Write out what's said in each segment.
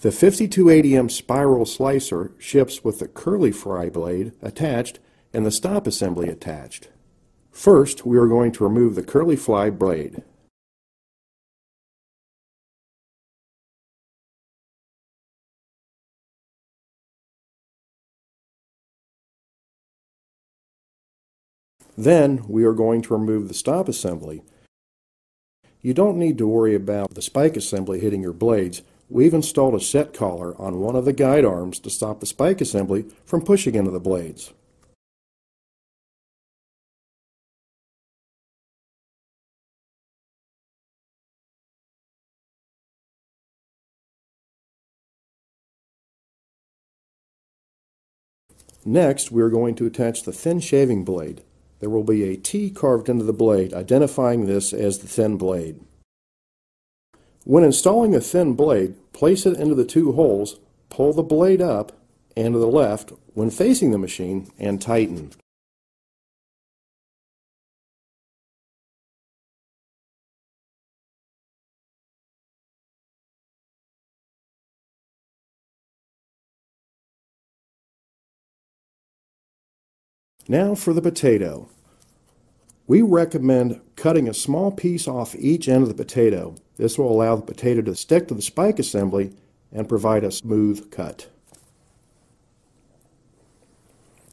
The 5280M spiral slicer ships with the curly fry blade attached and the stop assembly attached. First, we are going to remove the curly fry blade. Then, we are going to remove the stop assembly. You don't need to worry about the spike assembly hitting your blades. We've installed a set collar on one of the guide arms to stop the spike assembly from pushing into the blades. Next, we are going to attach the thin shaving blade. There will be a T carved into the blade, identifying this as the thin blade. When installing the thin blade, place it into the two holes, pull the blade up and to the left when facing the machine, and tighten. Now for the potato. We recommend cutting a small piece off each end of the potato. This will allow the potato to stick to the spike assembly and provide a smooth cut.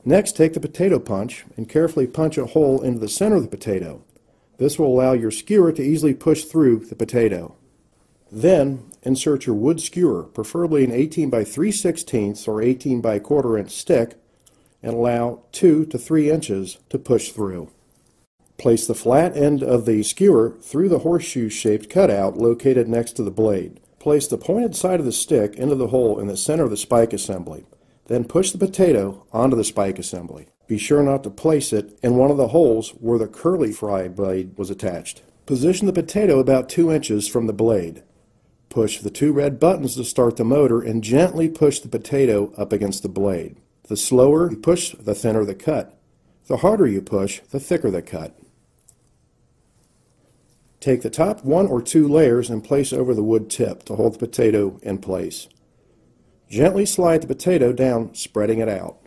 Next, take the potato punch and carefully punch a hole into the center of the potato. This will allow your skewer to easily push through the potato. Then, insert your wood skewer, preferably an 18 by 3/16 or 18 by 1/4 inch stick, and allow 2 to 3 inches to push through. Place the flat end of the skewer through the horseshoe-shaped cutout located next to the blade. Place the pointed side of the stick into the hole in the center of the spike assembly. Then push the potato onto the spike assembly. Be sure not to place it in one of the holes where the curly fry blade was attached. Position the potato about 2 inches from the blade. Push the 2 red buttons to start the motor and gently push the potato up against the blade. The slower you push, the thinner the cut. The harder you push, the thicker the cut. Take the top 1 or 2 layers and place over the wood tip to hold the potato in place. Gently slide the potato down, spreading it out.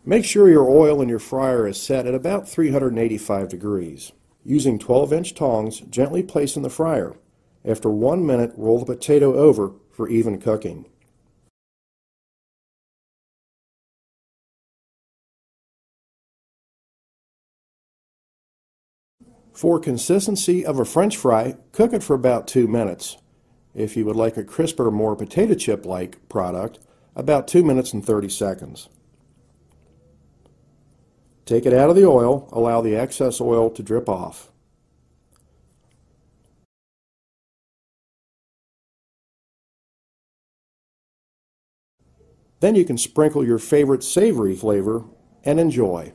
Make sure your oil in your fryer is set at about 385 degrees. Using 12-inch tongs, gently place in the fryer. After 1 minute, roll the potato over for even cooking. For consistency of a French fry, cook it for about 2 minutes. If you would like a crisper, more potato chip-like product, about 2 minutes and 30 seconds. Take it out of the oil, allow the excess oil to drip off. Then you can sprinkle your favorite savory flavor and enjoy.